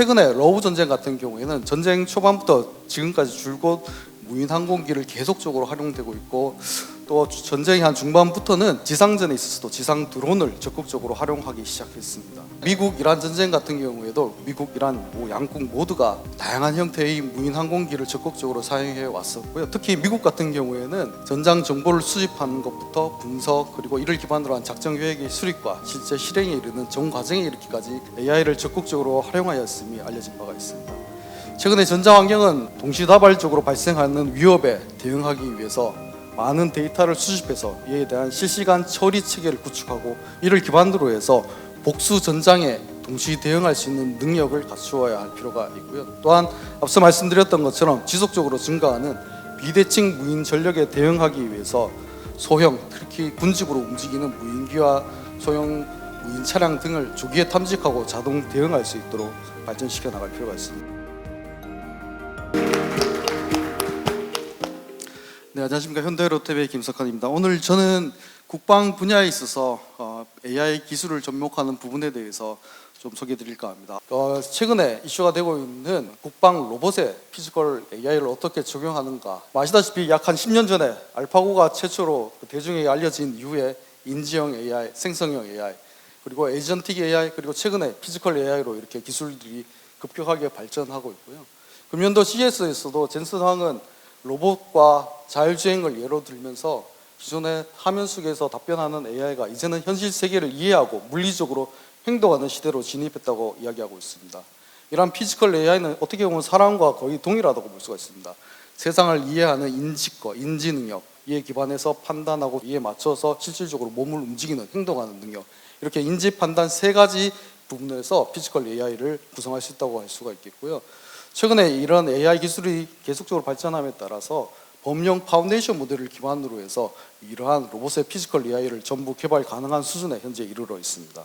최근에 러브 전쟁 같은 경우에는 전쟁 초반부터 지금까지 줄곧 무인 항공기를 계속적으로 활용되고 있고, 또 전쟁의 한 중반부터는 지상전에 있어서도 지상 드론을 적극적으로 활용하기 시작했습니다. 미국 이란 전쟁 같은 경우에도 미국 이란 양국 모두가 다양한 형태의 무인 항공기를 적극적으로 사용해 왔었고요. 특히 미국 같은 경우에는 전장 정보를 수집하는 것부터 분석, 그리고 이를 기반으로 한 작전 계획의 수립과 실제 실행에 이르는 전 과정에 이르기까지 AI를 적극적으로 활용하였음이 알려진 바가 있습니다. 최근에 전장 환경은 동시다발적으로 발생하는 위협에 대응하기 위해서 많은 데이터를 수집해서 이에 대한 실시간 처리 체계를 구축하고, 이를 기반으로 해서 복수 전장에 동시 대응할 수 있는 능력을 갖추어야 할 필요가 있고요. 또한 앞서 말씀드렸던 것처럼 지속적으로 증가하는 비대칭 무인 전력에 대응하기 위해서 소형, 특히 군집으로 움직이는 무인기와 소형 무인 차량 등을 조기에 탐지하고 자동 대응할 수 있도록 발전시켜 나갈 필요가 있습니다. 네, 안녕하십니까. 현대로테의 김석환입니다. 오늘 저는 국방 분야에 있어서 AI 기술을 접목하는 부분에 대해서 좀 소개해드릴까 합니다. 최근에 이슈가 되고 있는 국방 로봇의 피지컬 AI를 어떻게 적용하는가. 아시다시피 약 한 10년 전에 알파고가 최초로 대중에게 알려진 이후에 인지형 AI, 생성형 AI, 그리고 에이전틱 AI, 그리고 최근에 피지컬 AI로 이렇게 기술들이 급격하게 발전하고 있고요. 금년도 CES에서도 젠슨 황은 로봇과 자율주행을 예로 들면서 기존의 화면 속에서 답변하는 AI가 이제는 현실 세계를 이해하고 물리적으로 행동하는 시대로 진입했다고 이야기하고 있습니다. 이러한 피지컬 AI는 어떻게 보면 사람과 거의 동일하다고 볼 수가 있습니다. 세상을 이해하는 인식과 인지 능력, 이에 기반해서 판단하고 이에 맞춰서 실질적으로 몸을 움직이는, 행동하는 능력, 이렇게 인지 판단 세 가지 부분에서 피지컬 AI를 구성할 수 있다고 할 수가 있겠고요. 최근에 이런 AI 기술이 계속적으로 발전함에 따라서 범용 파운데이션 모델을 기반으로 해서 이러한 로봇의 피지컬 AI를 전부 개발 가능한 수준에 현재 이르러 있습니다.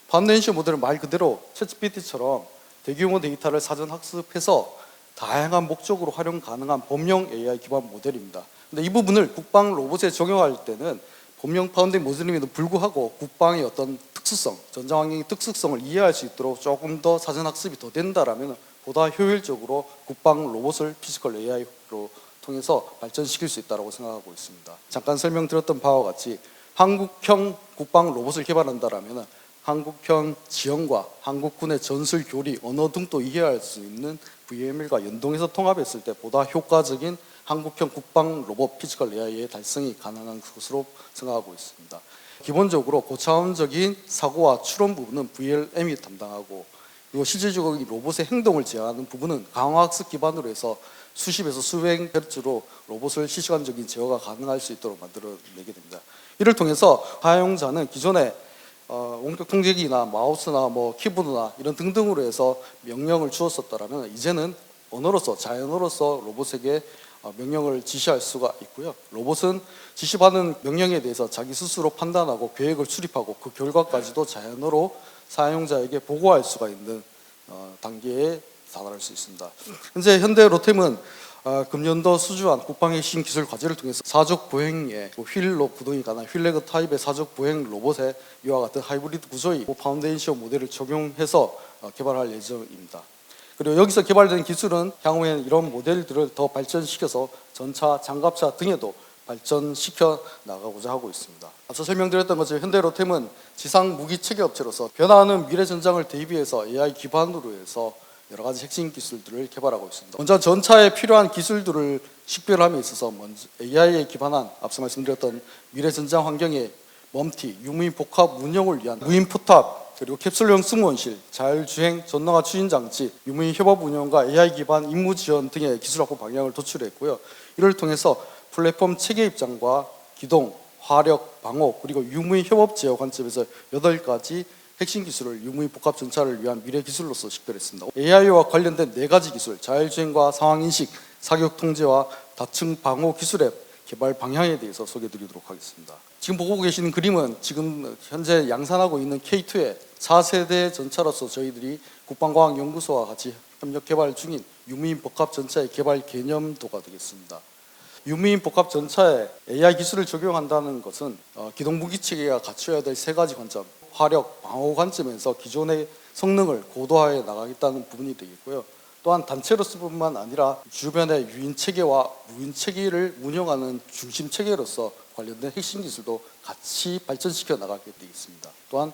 파운데이션 모델은 말 그대로 챗GPT처럼 대규모 데이터를 사전 학습해서 다양한 목적으로 활용 가능한 범용 AI 기반 모델입니다. 근데 이 부분을 국방 로봇에 적용할 때는 범용 파운데이션 모델임에도 불구하고 국방의 어떤 특수성, 전장 환경의 특수성을 이해할 수 있도록 조금 더 사전 학습이 더 된다라면 보다 효율적으로 국방 로봇을 피지컬 AI로 통해서 발전시킬 수 있다고 생각하고 있습니다. 잠깐 설명드렸던 바와 같이 한국형 국방 로봇을 개발한다면 한국형 지형과 한국군의 전술 교리, 언어 등도 이해할 수 있는 VML과 연동해서 통합했을 때 보다 효과적인 한국형 국방 로봇 피지컬 AI의 달성이 가능한 것으로 생각하고 있습니다. 기본적으로 고차원적인 사고와 추론 부분은 VLM이 담당하고, 그리고 실질적으로 이 로봇의 행동을 제어하는 부분은 강화학습 기반으로 해서 수십에서 수백 헤르츠로 로봇을 실시간적인 제어가 가능할 수 있도록 만들어내게 됩니다. 이를 통해서 사용자는 기존에 원격 통제기나 마우스나 키보드나 이런 등등으로 해서 명령을 주었었다면 이제는 언어로서, 자연어로서 로봇에게 명령을 지시할 수가 있고요. 로봇은 지시받은 명령에 대해서 자기 스스로 판단하고 계획을 수립하고 그 결과까지도 자연어로 사용자에게 보고할 수가 있는 단계에 달할 수 있습니다. 현재 현대 로템은 금년도 수주한 국방의 신기술 과제를 통해서 사족 보행에 휠로 구동이 가능한 휠레그 타입의 사족 보행 로봇에 이와 같은 하이브리드 구조의 파운데이션 모델을 적용해서 개발할 예정입니다. 그리고 여기서 개발된 기술은 향후에는 이런 모델들을 더 발전시켜서 전차, 장갑차 등에도 발전시켜 나가고자 하고 있습니다. 앞서 설명드렸던 것처럼 현대로템은 지상 무기 체계 업체로서 변화하는 미래 전장을 대비해서 AI 기반으로 해서 여러 가지 핵심 기술들을 개발하고 있습니다. 먼저 전차에 필요한 기술들을 식별함에 있어서 먼저 AI에 기반한 앞서 말씀드렸던 미래 전장 환경의 멈티, 유무인 복합 운영을 위한 무인 포탑, 그리고 캡슐형 승무원실, 자율주행 전동화 추진 장치, 유무인 협업 운영과 AI 기반 임무 지원 등의 기술 확보 방향을 도출했고요. 이를 통해서 플랫폼 체계 입장과 기동, 화력, 방어, 그리고 유무인 협업 제어 관점에서 8가지 핵심 기술을 유무인 복합 전차를 위한 미래 기술로서 식별했습니다. AI와 관련된 4가지 기술, 자율주행과 상황인식, 사격 통제와 다층 방어 기술의 개발 방향에 대해서 소개해드리도록 하겠습니다. 지금 보고 계시는 그림은 지금 현재 양산하고 있는 K2의 4세대 전차로서 저희들이 국방과학연구소와 같이 협력 개발 중인 유무인 복합 전차의 개발 개념도가 되겠습니다. 유무인 복합 전차에 AI 기술을 적용한다는 것은 기동 무기 체계가 갖춰야 될 3가지 관점, 화력, 방어 관점에서 기존의 성능을 고도화해 나가겠다는 부분이 되겠고요. 또한 단체로서뿐만 아니라 주변의 유인 체계와 무인 체계를 운영하는 중심 체계로서 관련된 핵심 기술도 같이 발전시켜 나가게 되겠습니다. 또한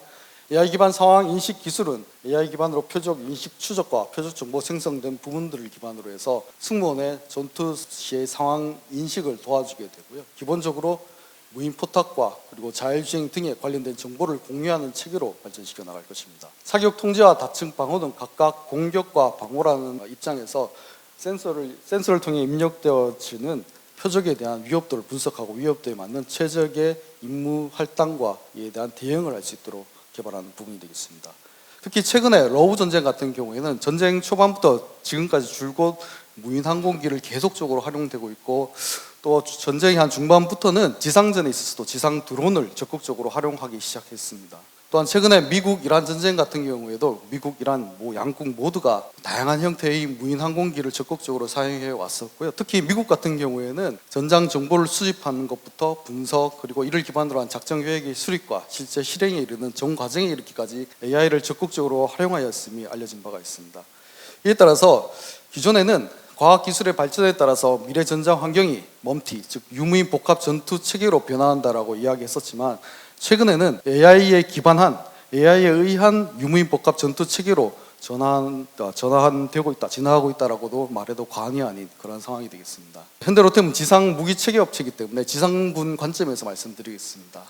AI 기반 상황 인식 기술은 AI 기반으로 표적 인식 추적과 표적 정보 생성 등 부분들을 기반으로 해서 승무원의 전투 시의 상황 인식을 도와주게 되고요. 기본적으로 무인 포탑과 그리고 자율주행 등에 관련된 정보를 공유하는 체계로 발전시켜 나갈 것입니다. 사격 통제와 다층 방어는 각각 공격과 방어라는 입장에서 센서를 통해 입력되어지는 표적에 대한 위협도를 분석하고 위협도에 맞는 최적의 임무 할당과 이에 대한 대응을 할 수 있도록 개발하는 부분이 되겠습니다. 특히 최근에 러브 전쟁 같은 경우에는 전쟁 초반부터 지금까지 줄곧 무인 항공기를 계속적으로 활용되고 있고, 또 전쟁의 한 중반부터는 지상전에 있어서도 지상 드론을 적극적으로 활용하기 시작했습니다. 또한 최근에 미국 이란 전쟁 같은 경우에도 미국 이란 양국 모두가 다양한 형태의 무인 항공기를 적극적으로 사용해 왔었고요. 특히 미국 같은 경우에는 전장 정보를 수집하는 것부터 분석, 그리고 이를 기반으로 한 작전 계획의 수립과 실제 실행에 이르는 전 과정에 이르기까지 AI를 적극적으로 활용하였음이 알려진 바가 있습니다. 이에 따라서 기존에는 과학기술의 발전에 따라서 미래 전장 환경이 멈티, 즉 유무인 복합 전투 체계로 변화한다라고 이야기했었지만, 최근에는 AI에 의한 유무인 복합 전투 체계로 진화하고 있다라고도 말해도 과언이 아닌 그런 상황이 되겠습니다. 현대로템은 지상 무기 체계 업체이기 때문에 지상군 관점에서 말씀드리겠습니다.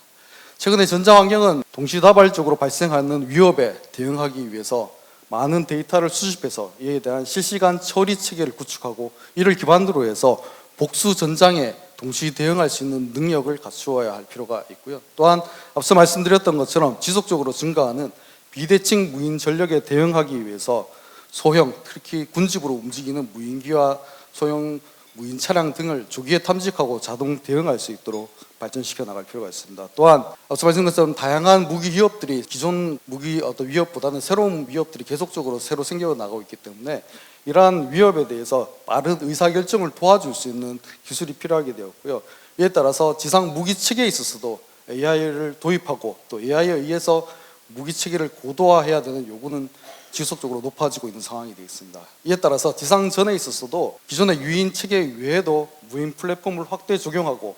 최근에 전장 환경은 동시다발적으로 발생하는 위협에 대응하기 위해서 많은 데이터를 수집해서 이에 대한 실시간 처리 체계를 구축하고, 이를 기반으로 해서 복수 전장에 동시 대응할 수 있는 능력을 갖추어야 할 필요가 있고요. 또한 앞서 말씀드렸던 것처럼 지속적으로 증가하는 비대칭 무인 전력에 대응하기 위해서 소형, 특히 군집으로 움직이는 무인기와 소형 무인 차량 등을 조기에 탐지하고 자동 대응할 수 있도록 발전시켜 나갈 필요가 있습니다. 또한 앞서 말씀드린 것처럼 다양한 무기 위협들이 기존 무기 위협보다는 새로운 위협들이 계속적으로 새로 생겨 나가고 있기 때문에 이러한 위협에 대해서 빠른 의사결정을 도와줄 수 있는 기술이 필요하게 되었고요. 이에 따라서 지상 무기 체계에 있어서도 AI를 도입하고 또 AI에 의해서 무기 체계를 고도화해야 되는 요구는 지속적으로 높아지고 있는 상황이 되겠습니다. 이에 따라서 지상전에 있어서도 기존의 유인 체계 외에도 무인 플랫폼을 확대 적용하고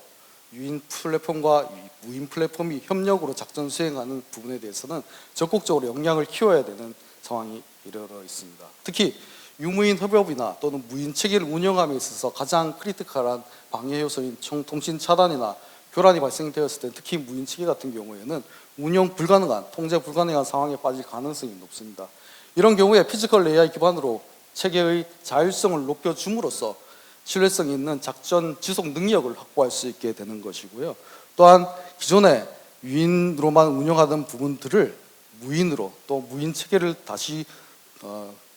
유인 플랫폼과 무인 플랫폼이 협력으로 작전 수행하는 부분에 대해서는 적극적으로 역량을 키워야 되는 상황이 이르러 있습니다. 특히 유무인 협업이나 또는 무인 체계를 운영함에 있어서 가장 크리티컬한 방해 요소인 통신 차단이나 교란이 발생되었을 때, 특히 무인 체계 같은 경우에는 운영 불가능한, 통제 불가능한 상황에 빠질 가능성이 높습니다. 이런 경우에 피지컬 AI 기반으로 체계의 자율성을 높여줌으로써 신뢰성 있는 작전 지속 능력을 확보할 수 있게 되는 것이고요. 또한 기존에 유인으로만 운영하던 부분들을 무인으로, 또 무인 체계를 다시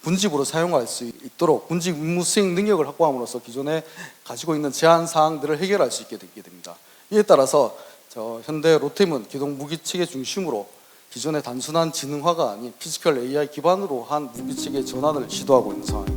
군집으로 사용할 수 있도록 군집 임무 수행 능력을 확보함으로써 기존에 가지고 있는 제한 사항들을 해결할 수 있게 되게 됩니다. 이에 따라서 현대 로템은 기동 무기 체계 중심으로 기존의 단순한 지능화가 아닌 피지컬 AI 기반으로 한 무기 체계 전환을 시도하고 있는 상황입니다.